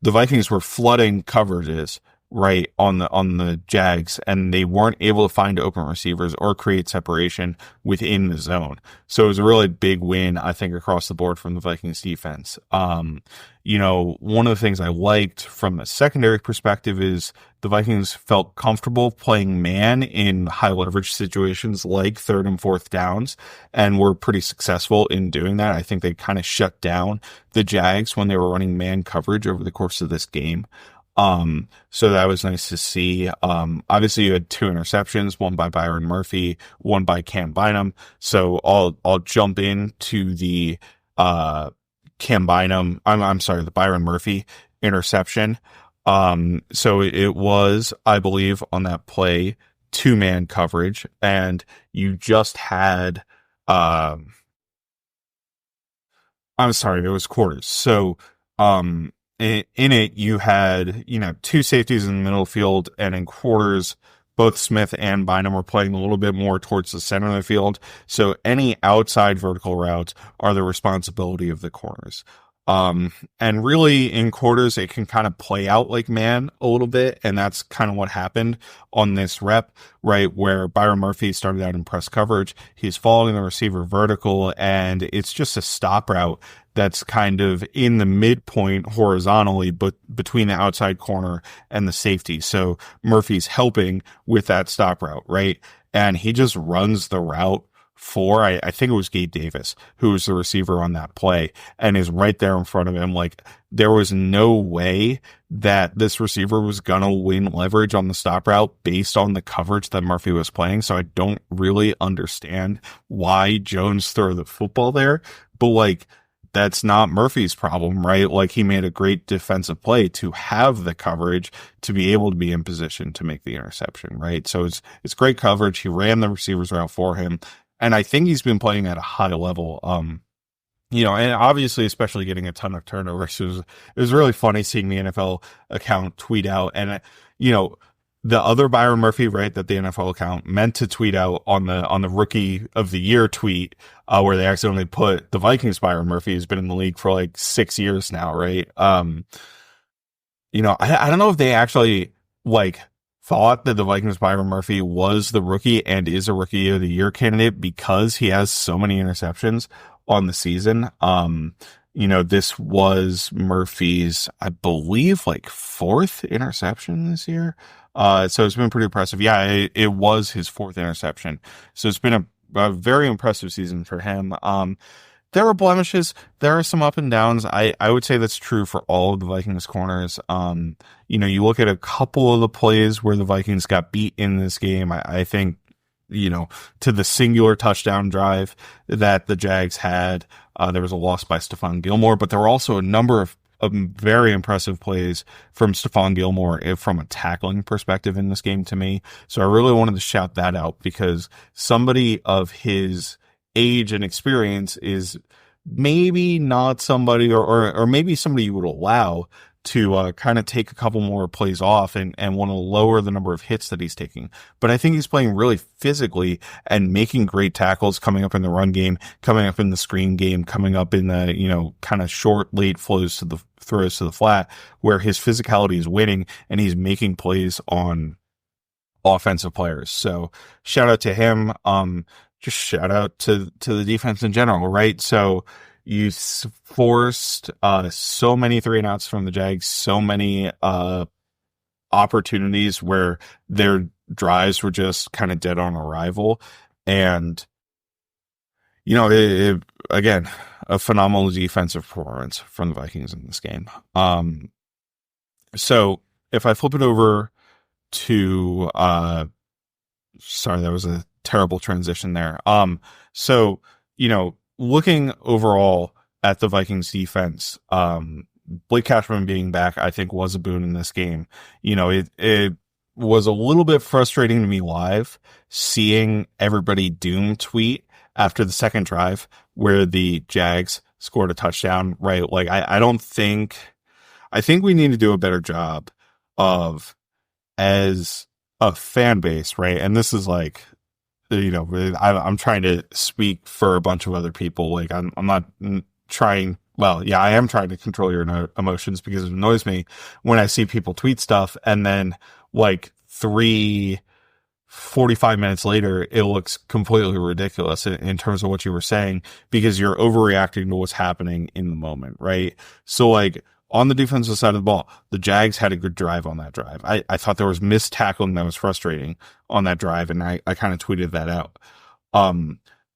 Vikings were flooding coverages right, on the Jags, and they weren't able to find open receivers or create separation within the zone. So it was a really big win, I think, across the board from the Vikings defense. One of the things I liked from a secondary perspective is the Vikings felt comfortable playing man in high leverage situations like third and fourth downs, and were pretty successful in doing that. I think they kind of shut down the Jags when they were running man coverage over the course of this game. So that was nice to see. Obviously you had 2 interceptions, one by Byron Murphy, one by Cam Bynum. So I'll jump into the, Cam Bynum, I'm sorry, the Byron Murphy interception. So it was, I believe, on that play, 2-man coverage, and you just had, I'm sorry, there was quarters. So, in it, you had, 2 safeties in the middle field, and in quarters, both Smith and Bynum were playing a little bit more towards the center of the field. So any outside vertical routes are the responsibility of the corners. And really in quarters, it can kind of play out like man a little bit. And that's kind of what happened on this rep, right? Where Byron Murphy started out in press coverage. He's following the receiver vertical, and it's just a stop route that's kind of in the midpoint horizontally, but between the outside corner and the safety. So Murphy's helping with that stop route, right? And he just runs the route for, I think it was Gabe Davis, who was the receiver on that play, and is right there in front of him. Like, there was no way that this receiver was gonna win leverage on the stop route based on the coverage that Murphy was playing. So I don't really understand why Jones threw the football there, but like, that's not Murphy's problem, right? Like, he made a great defensive play to have the coverage to be able to be in position to make the interception, right? So it's great coverage. He ran the receivers route for him. And I think he's been playing at a high level, and obviously, especially getting a ton of turnovers. It was really funny seeing the NFL account tweet out, and, the other Byron Murphy, right, that the NFL account meant to tweet out on the Rookie of the Year tweet, where they accidentally put the Vikings Byron Murphy, who's been in the league for like 6 years now, right? I don't know if they actually thought that the Vikings Byron Murphy was the rookie and is a Rookie of the Year candidate because he has so many interceptions on the season. This was Murphy's, I believe, 4th interception this year. So it's been pretty impressive. Yeah, it was his 4th interception. So it's been a very impressive season for him. There are blemishes. There are some up and downs. I would say that's true for all of the Vikings corners. You look at a couple of the plays where the Vikings got beat in this game. I think, to the singular touchdown drive that the Jags had, there was a loss by Stephon Gilmore, but there were also a number of very impressive plays from Stephon Gilmore from a tackling perspective in this game to me. So I really wanted to shout that out, because somebody of his age and experience is maybe not somebody, or maybe somebody you would allow to kind of take a couple more plays off and want to lower the number of hits that he's taking. But I think he's playing really physically and making great tackles, coming up in the run game, coming up in the screen game, coming up in the, kind of short, late throws to the flat, where his physicality is winning and he's making plays on offensive players. So shout out to him. Just shout out to the defense in general, right? So you forced so many 3-and-outs from the Jags, so many opportunities where their drives were just kind of dead on arrival. And, again, a phenomenal defensive performance from the Vikings in this game. So if I flip it over to, sorry, that was a terrible transition there. So, looking overall at the Vikings defense, Blake Cashman being back, I think, was a boon in this game. It was a little bit frustrating to me live seeing everybody doom tweet after the second drive where the Jags scored a touchdown, right? I think we need to do a better job of, as a fan base, right? And this is I'm trying to speak for a bunch of other people. I'm not trying Well, yeah, I am trying to control your emotions because it annoys me when I see people tweet stuff and then like 45 minutes later, it looks completely ridiculous in terms of what you were saying because you're overreacting to what's happening in the moment, right? So like on the defensive side of the ball, the Jags had a good drive on that drive. I thought there was missed tackling that was frustrating on that drive, and I kind of tweeted that out.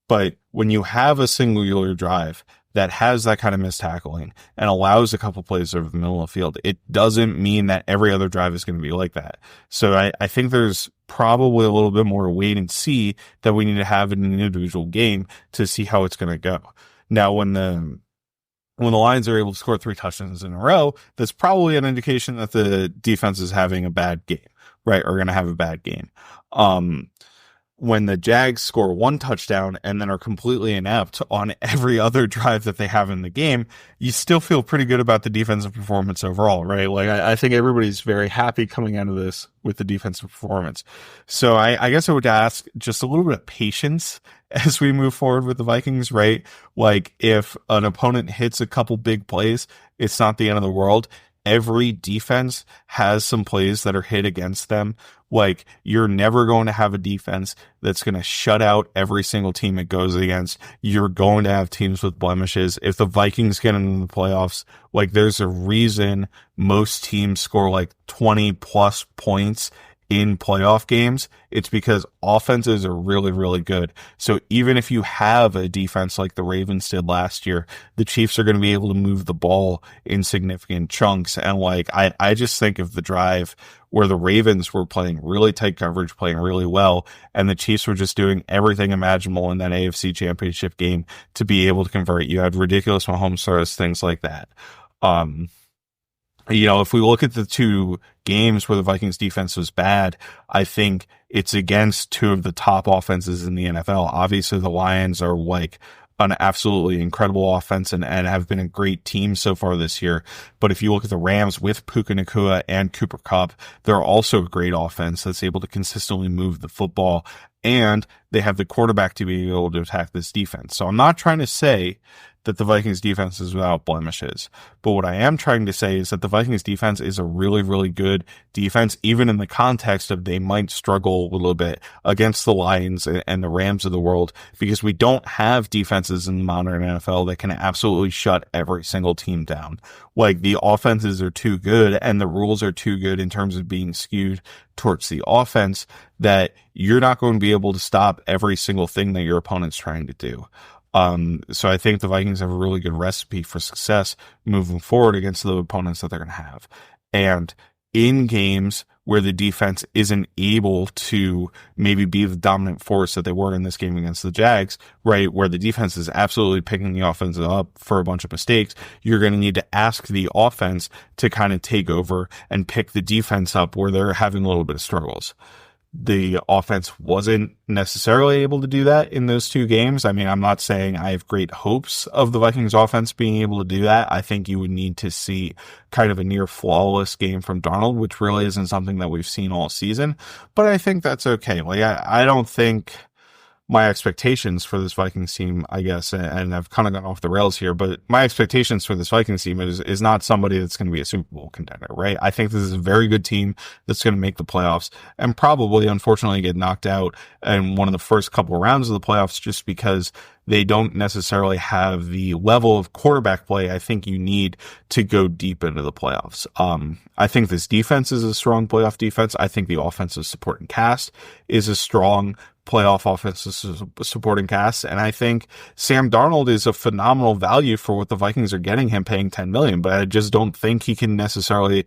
But when you have a singular drive that has that kind of missed tackling and allows a couple plays over the middle of the field, it doesn't mean that every other drive is going to be like that. So I think there's probably a little bit more wait and see that we need to have in an individual game to see how it's going to go. Now, when the Lions are able to score 3 touchdowns in a row, that's probably an indication that the defense is having a bad game, right? Or going to have a bad game. When the Jags score 1 touchdown and then are completely inept on every other drive that they have in the game, you still feel pretty good about the defensive performance overall, right? Like, I think everybody's very happy coming out of this with the defensive performance. So I guess I would ask just a little bit of patience as we move forward with the Vikings, right? Like, if an opponent hits a couple big plays, it's not the end of the world. Every defense has some plays that are hit against them. Like, you're never going to have a defense that's going to shut out every single team it goes against. You're going to have teams with blemishes. If the Vikings get into the playoffs, like, there's a reason most teams score like 20 plus points in playoff games. It's because offenses are really, really good. So even if you have a defense like the Ravens did last year, the Chiefs are going to be able to move the ball in significant chunks. And like, I just think of the drive where the Ravens were playing really tight coverage, playing really well, and the Chiefs were just doing everything imaginable in that AFC Championship game to be able to convert. You had ridiculous Mahomes throws, things like that. If we look at the 2 games where the Vikings defense was bad, I think it's against 2 of the top offenses in the NFL. Obviously, the Lions are like an absolutely incredible offense and have been a great team so far this year. But if you look at the Rams with Puka Nacua and Cooper Kupp, they're also a great offense that's able to consistently move the football, and they have the quarterback to be able to attack this defense. So I'm not trying to say that the Vikings defense is without blemishes. But what I am trying to say is that the Vikings defense is a really, really good defense, even in the context of they might struggle a little bit against the Lions and the Rams of the world, because we don't have defenses in the modern NFL that can absolutely shut every single team down. Like, the offenses are too good and the rules are too good in terms of being skewed towards the offense that you're not going to be able to stop every single thing that your opponent's trying to do. So I think the Vikings have a really good recipe for success moving forward against the opponents that they're going to have. And in games where the defense isn't able to maybe be the dominant force that they were in this game against the Jags, right, where the defense is absolutely picking the offense up for a bunch of mistakes, you're going to need to ask the offense to kind of take over and pick the defense up where they're having a little bit of struggles. The offense wasn't necessarily able to do that in those 2 games. I mean, I'm not saying I have great hopes of the Vikings offense being able to do that. I think you would need to see kind of a near flawless game from Darnold, which really isn't something that we've seen all season, but I think that's okay. Like, I don't think my expectations for this Vikings team, I guess, and I've kind of gone off the rails here, but my expectations for this Vikings team is not somebody that's going to be a Super Bowl contender, right? I think this is a very good team that's going to make the playoffs and probably, unfortunately, get knocked out in one of the first couple of rounds of the playoffs just because they don't necessarily have the level of quarterback play I think you need to go deep into the playoffs. I think this defense is a strong playoff defense. I think the offensive supporting cast is a strong playoff offensive supporting cast. And I think Sam Darnold is a phenomenal value for what the Vikings are getting him, paying $10 million, but I just don't think he can necessarily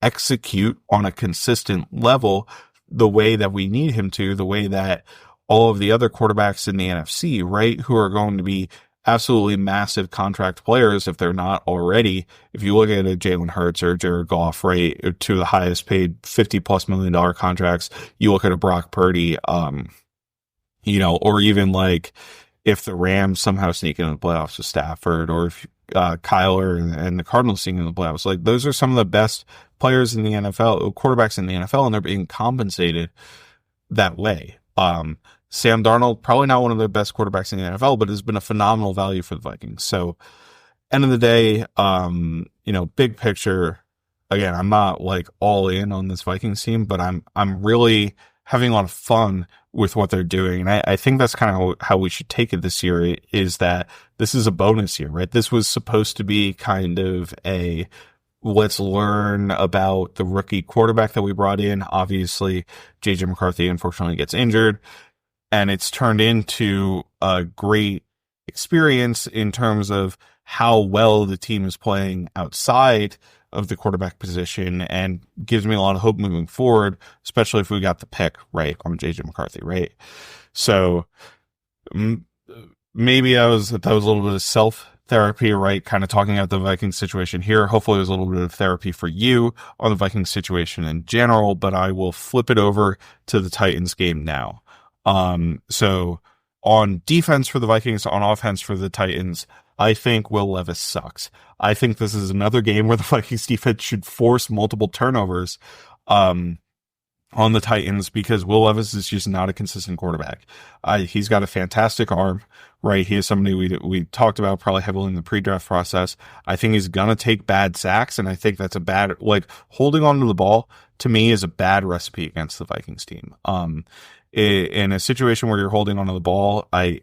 execute on a consistent level the way that we need him to, the way that all of the other quarterbacks in the NFC, right, who are going to be absolutely massive contract players if they're not already. If you look at a Jalen Hurts or Jared Goff, right, two of the highest paid $50+ million contracts, you look at a Brock Purdy, or even like if the Rams somehow sneak into the playoffs with Stafford, or if Kyler and the Cardinals sneak into the playoffs, like those are some of the best players in the NFL, quarterbacks in the NFL, and they're being compensated that way. Sam Darnold, probably not one of the best quarterbacks in the NFL, but has been a phenomenal value for the Vikings. So end of the day, big picture, again, I'm not like all in on this Vikings team, but I'm really having a lot of fun with what they're doing. And I think that's kind of how we should take it this year, is that this is a bonus year, right? This was supposed to be kind of a, let's learn about the rookie quarterback that we brought in. Obviously, JJ McCarthy unfortunately gets injured, and it's turned into a great experience in terms of how well the team is playing outside of the quarterback position, and gives me a lot of hope moving forward, especially if we got the pick right on JJ McCarthy, right? So maybe that was a little bit of self-therapy, right? Kind of talking about the Vikings situation here. Hopefully it was a little bit of therapy for you on the Vikings situation in general, but I will flip it over to the Titans game now. So on defense for the Vikings, on offense for the Titans, I think Will Levis sucks. I think this is another game where the Vikings defense should force multiple turnovers on the Titans, because Will Levis is just not a consistent quarterback. He's got a fantastic arm, right? He is somebody we talked about probably heavily in the pre-draft process. I think he's going to take bad sacks, and I think that's a bad, like, holding on to the ball to me is a bad recipe against the Vikings team. In a situation where you're holding onto the ball, I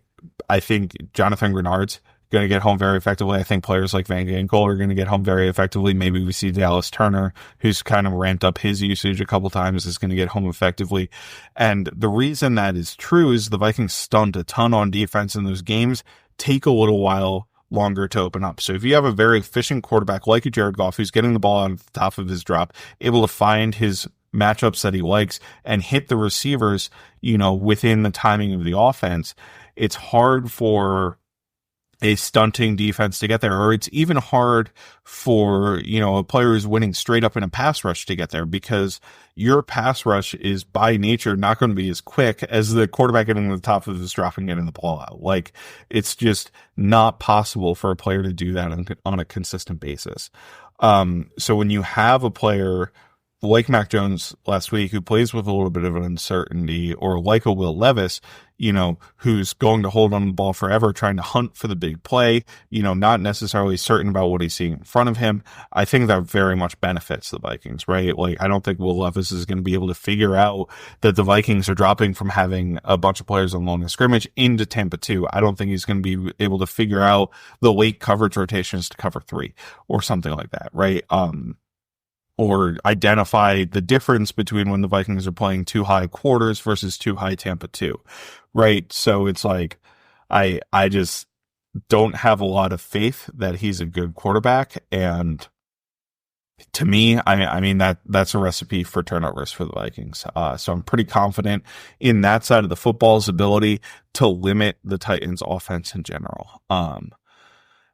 think Jonathan Greenard's going to get home very effectively. I think players like Van Ginkel are going to get home very effectively. Maybe we see Dallas Turner, who's kind of ramped up his usage a couple times, is going to get home effectively. And the reason that is true is the Vikings stunned a ton on defense, and those games take a little while longer to open up. So if you have a very efficient quarterback like a Jared Goff, who's getting the ball on the top of his drop, able to find his matchups that he likes and hit the receivers, within the timing of the offense, it's hard for a stunting defense to get there, or it's even hard for, a player who's winning straight up in a pass rush to get there, because your pass rush is by nature not going to be as quick as the quarterback getting to the top of his drop and getting the ball out. Like, it's just not possible for a player to do that on a consistent basis. So when you have a player like Mac Jones last week, who plays with a little bit of an uncertainty, or like a Will Levis, who's going to hold on the ball forever, trying to hunt for the big play, not necessarily certain about what he's seeing in front of him, I think that very much benefits the Vikings, right? Like, I don't think Will Levis is going to be able to figure out that the Vikings are dropping from having a bunch of players on line of scrimmage into Tampa 2. I don't think he's going to be able to figure out the late coverage rotations to cover 3 or something like that, right? Or identify the difference between when the Vikings are playing 2 high quarters versus 2 high Tampa 2, right? So it's like, I just don't have a lot of faith that he's a good quarterback. And to me, I mean that's a recipe for turnovers for the Vikings. So I'm pretty confident in that side of the football's ability to limit the Titans' offense in general. Now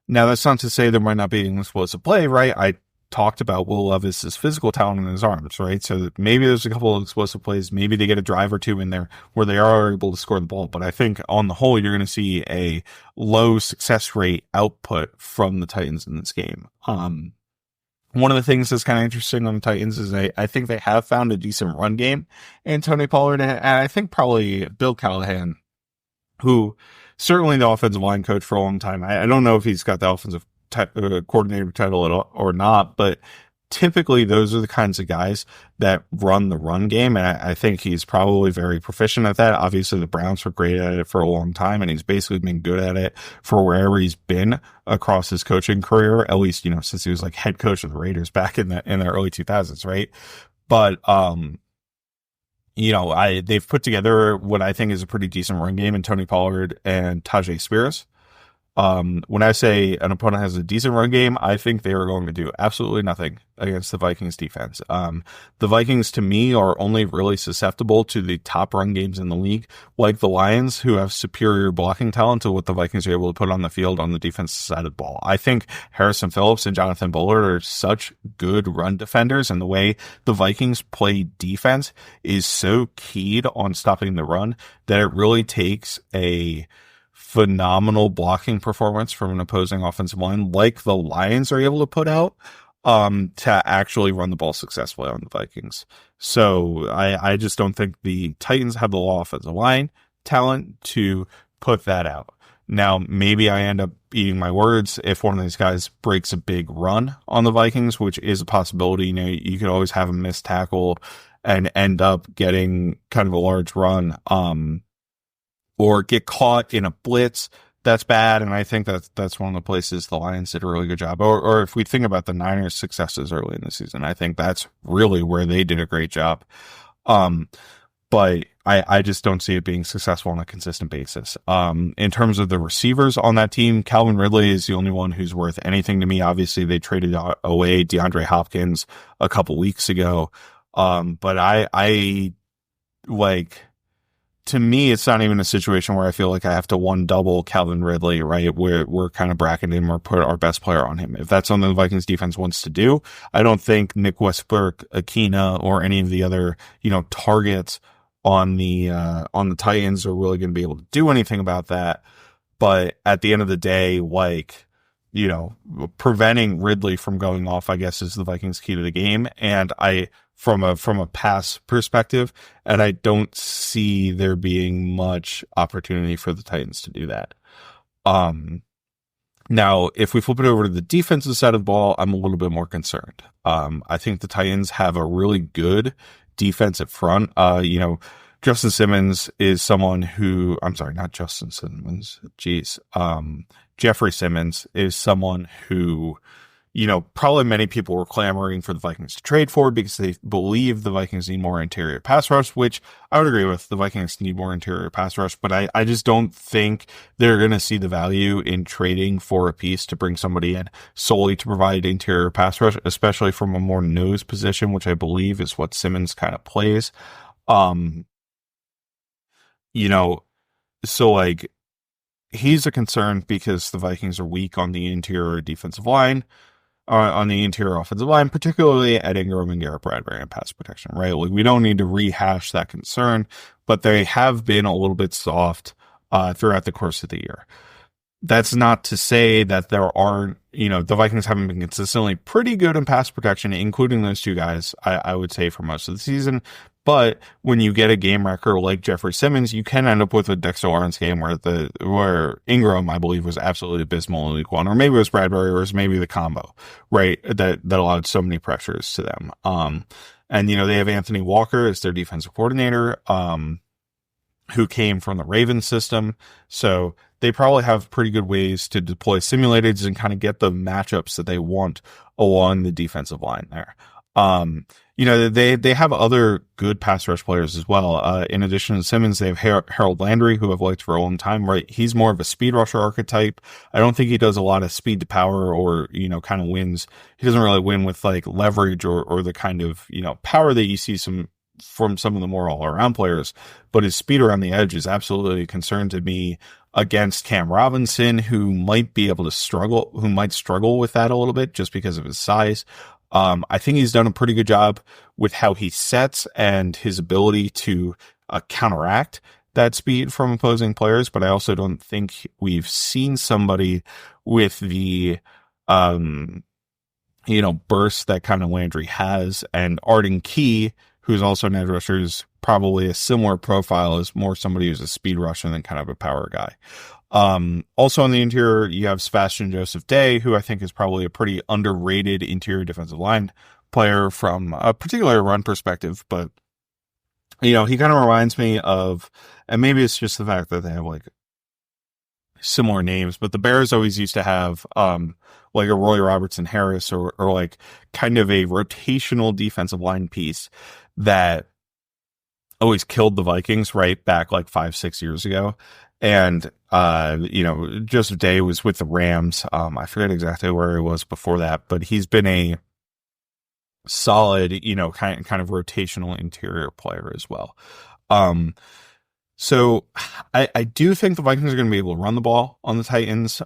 that's not to say there might not be an explosive play, right? I talked about Will Levis's physical talent in his arms, right? So maybe there's a couple of explosive plays. Maybe they get a drive or two in there where they are able to score the ball. But I think on the whole, you're going to see a low success rate output from the Titans in this game. One of the things that's kind of interesting on the Titans is I think they have found a decent run game in Tony Pollard, and I think probably Bill Callahan, who certainly the offensive line coach for a long time. I don't know if he's got the offensive coordinator title or not, but typically those are the kinds of guys that run the run game, and I think he's probably very proficient at that. Obviously the Browns were great at it for a long time, and he's basically been good at it for wherever he's been across his coaching career, at least since he was like head coach of the Raiders back in the early 2000s, right? But they've put together what I think is a pretty decent run game in Tony Pollard and Tajay Spears. When I say an opponent has a decent run game, I think they are going to do absolutely nothing against the Vikings defense. The Vikings, to me, are only really susceptible to the top run games in the league, like the Lions, who have superior blocking talent to what the Vikings are able to put on the field on the defensive side of the ball. I think Harrison Phillips and Jonathan Bullard are such good run defenders, and the way the Vikings play defense is so keyed on stopping the run that it really takes a phenomenal blocking performance from an opposing offensive line like the Lions are able to put out to actually run the ball successfully on the Vikings. So I just don't think the Titans have the offensive line talent to put that out. Now, maybe I end up eating my words if one of these guys breaks a big run on the Vikings, which is a possibility. You could always have a missed tackle and end up getting kind of a large run, or get caught in a blitz. That's bad. And I think that's one of the places the Lions did a really good job. Or if we think about the Niners' successes early in the season, I think that's really where they did a great job. But I just don't see it being successful on a consistent basis. In terms of the receivers on that team, Calvin Ridley is the only one who's worth anything to me. Obviously, they traded away DeAndre Hopkins a couple weeks ago. But I like, to me, it's not even a situation where I feel like I have to one double Calvin Ridley, right? We're kind of bracketing him or put our best player on him. If that's something the Vikings defense wants to do, I don't think Nick Westbrook, Akina, or any of the other, targets on the Titans are really going to be able to do anything about that. But at the end of the day, preventing Ridley from going off, I guess, is the Vikings' key to the game. And from a pass perspective, and I don't see there being much opportunity for the Titans to do that. Now, if we flip it over to the defensive side of the ball, I'm a little bit more concerned. I think the Titans have a really good defensive front. Justin Simmons is someone who, I'm sorry, not Justin Simmons. Jeffrey Simmons is someone who, probably many people were clamoring for the Vikings to trade for because they believe the Vikings need more interior pass rush, which I would agree with. The Vikings need more interior pass rush, but I just don't think they're going to see the value in trading for a piece to bring somebody in solely to provide interior pass rush, especially from a more nose position, which I believe is what Simmons kind of plays. So like, he's a concern because the Vikings are weak on the interior defensive line, on the interior offensive line, particularly at Ingram and Garrett Bradbury in pass protection, right? Like, we don't need to rehash that concern, but they have been a little bit soft throughout the course of the year. That's not to say that there aren't, the Vikings haven't been consistently pretty good in pass protection, including those two guys, I would say, for most of the season. But when you get a game wrecker like Jeffrey Simmons, you can end up with a Dexter Lawrence game where Ingram, I believe, was absolutely abysmal in week one, or maybe it was Bradbury, or it was maybe the combo, right? That allowed so many pressures to them. And they have Anthony Walker as their defensive coordinator, who came from the Ravens system. So they probably have pretty good ways to deploy simulators and kind of get the matchups that they want along the defensive line there. They have other good pass rush players as well. In addition to Simmons, they have Harold Landry, who I've liked for a long time, right? He's more of a speed rusher archetype. I don't think he does a lot of speed to power or, kind of wins. He doesn't really win with like leverage or the kind of, power that you see from some of the more all around players, but his speed around the edge is absolutely a concern to me against Cam Robinson, who might struggle with that a little bit just because of his size. I think he's done a pretty good job with how he sets and his ability to counteract that speed from opposing players, but I also don't think we've seen somebody with the burst that kind of Landry has. And Arden Key, who's also an edge rusher, is probably a similar profile, as more somebody who's a speed rusher than kind of a power guy. Also on the interior, you have Sebastian Joseph Day, who I think is probably a pretty underrated interior defensive line player from a particular run perspective, but he kind of reminds me of, and maybe it's just the fact that they have like similar names, but the Bears always used to have like a Roy Robertson Harris or like kind of a rotational defensive line piece that always killed the Vikings right back like 5-6 years ago. And, Joseph Day was with the Rams. I forget exactly where he was before that, but he's been a solid, kind of rotational interior player as well. So I do think the Vikings are going to be able to run the ball on the Titans.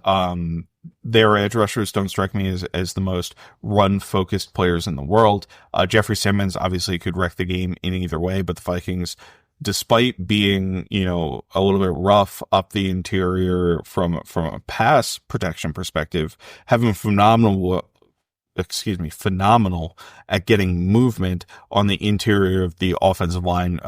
Their edge rushers don't strike me as the most run-focused players in the world. Jeffrey Simmons obviously could wreck the game in either way, but the Vikings, despite being, a little bit rough up the interior from a pass protection perspective, have a phenomenal phenomenal at getting movement on the interior of the offensive line,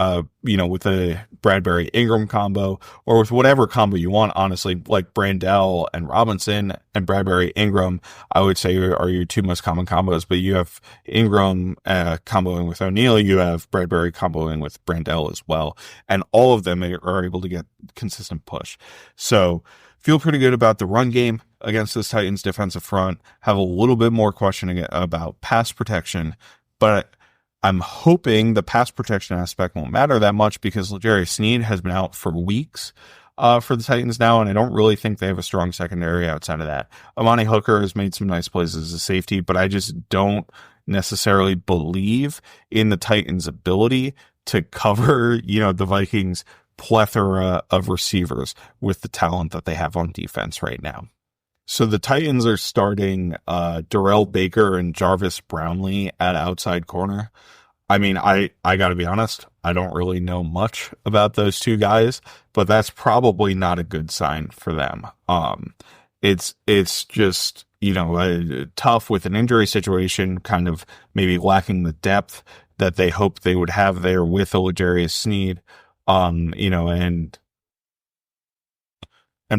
with a Bradbury Ingram combo or with whatever combo you want, honestly, like Brandell and Robinson and Bradbury Ingram, I would say are your two most common combos, but you have Ingram, comboing with O'Neal, you have Bradbury comboing with Brandell as well. And all of them are able to get consistent push. So feel pretty good about the run game against this Titans defensive front. Have a little bit more questioning about pass protection, but I'm hoping the pass protection aspect won't matter that much because L'Jarius Sneed has been out for weeks for the Titans now, and I don't really think they have a strong secondary outside of that. Amani Hooker has made some nice plays as a safety, but I just don't necessarily believe in the Titans' ability to cover, the Vikings' plethora of receivers with the talent that they have on defense right now. So the Titans are starting Darrell Baker and Jarvis Brownlee at outside corner. I mean, I got to be honest, I don't really know much about those two guys, but that's probably not a good sign for them. It's just, tough with an injury situation, kind of maybe lacking the depth that they hoped they would have there with L'Jarius Sneed, and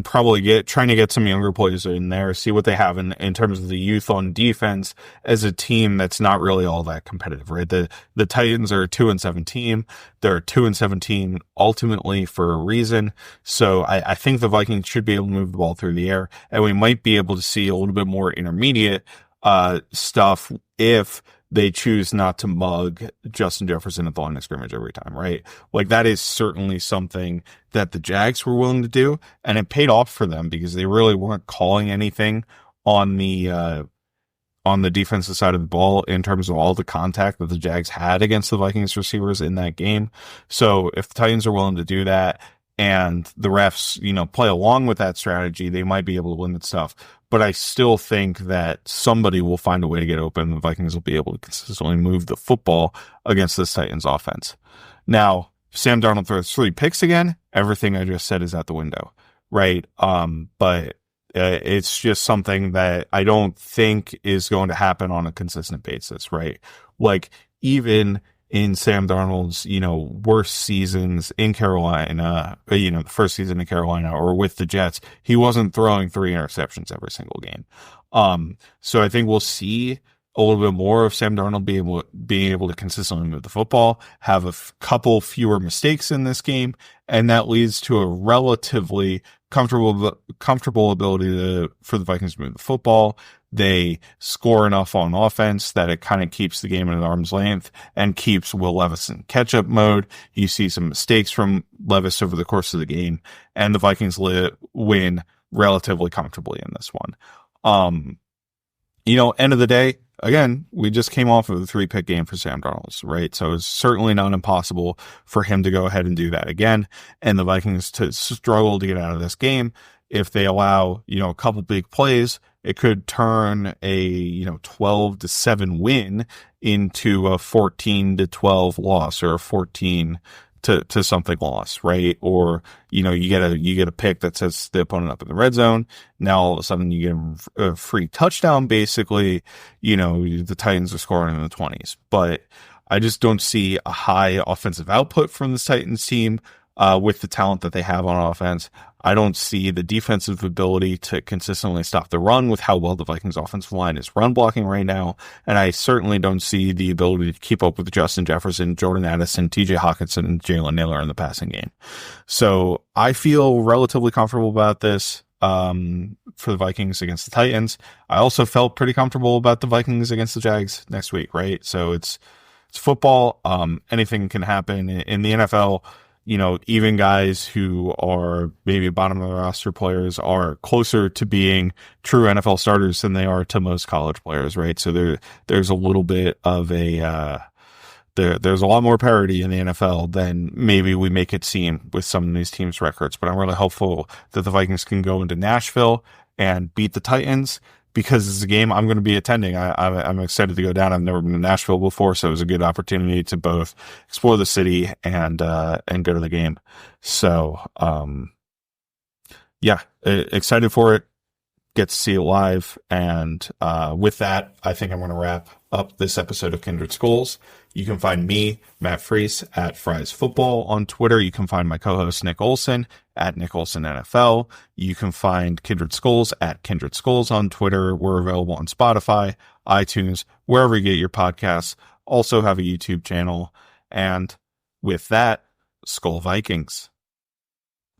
probably trying to get some younger players in there, see what they have in terms of the youth on defense as a team that's not really all that competitive, right? The Titans are a 2-7 team. They're a 2-7 team ultimately for a reason. So I think the Vikings should be able to move the ball through the air, and we might be able to see a little bit more intermediate stuff if they choose not to mug Justin Jefferson at the line of scrimmage every time, right? Like that is certainly something that the Jags were willing to do, and it paid off for them because they really weren't calling anything on the defensive side of the ball in terms of all the contact that the Jags had against the Vikings receivers in that game. So if the Titans are willing to do that and the refs, play along with that strategy, they might be able to limit stuff. But I still think that somebody will find a way to get open. The Vikings will be able to consistently move the football against this Titans offense. Now, if Sam Darnold throws 3 picks again, everything I just said is out the window, right? But it's just something that I don't think is going to happen on a consistent basis, right? Like even in Sam Darnold's, worst seasons in Carolina, the first season in Carolina or with the Jets, he wasn't throwing 3 interceptions every single game. So I think we'll see a little bit more of Sam Darnold being able to consistently move the football, have a couple fewer mistakes in this game, and that leads to a relatively comfortable ability for the Vikings to move the football. They score enough on offense that it kind of keeps the game at arm's length and keeps Will Levis in catch-up mode. You see some mistakes from Levis over the course of the game, and the Vikings win relatively comfortably in this one. End of the day, again, we just came off of a 3-pick game for Sam Darnold, right? So it's certainly not impossible for him to go ahead and do that again, and the Vikings to struggle to get out of this game. If they allow, a couple big plays, it could turn a, 12-7 win into a 14-12 loss or a 14 to something loss, right? Or, you get a pick that sets the opponent up in the red zone. Now all of a sudden you get a free touchdown, basically, the Titans are scoring in the 20s. But I just don't see a high offensive output from this Titans team with the talent that they have on offense. I don't see the defensive ability to consistently stop the run with how well the Vikings offensive line is run blocking right now. And I certainly don't see the ability to keep up with Justin Jefferson, Jordan Addison, TJ Hockenson, and Jalen Nailor in the passing game. So I feel relatively comfortable about this for the Vikings against the Titans. I also felt pretty comfortable about the Vikings against the Jags next week, right? So it's football. Anything can happen in the NFL. Even guys who are maybe bottom of the roster players are closer to being true NFL starters than they are to most college players, right? So there's a little bit of there's a lot more parity in the NFL than maybe we make it seem with some of these teams' records. But I'm really hopeful that the Vikings can go into Nashville and beat the Titans, because it's a game I'm going to be attending. I'm excited to go down. I've never been to Nashville before, so it was a good opportunity to both explore the city and go to the game. So, excited for it. get to see it live. And with that, I think I'm going to wrap up this episode of Kindred Skulls. You can find me, Matt Freese, at Fries Football on Twitter. You can find my co-host Nick Olson at Nick Olson NFL. You can find Kindred Skulls at Kindred Skulls on Twitter. We're available on Spotify, iTunes, wherever you get your podcasts. Also have a YouTube channel. And with that, Skull Vikings.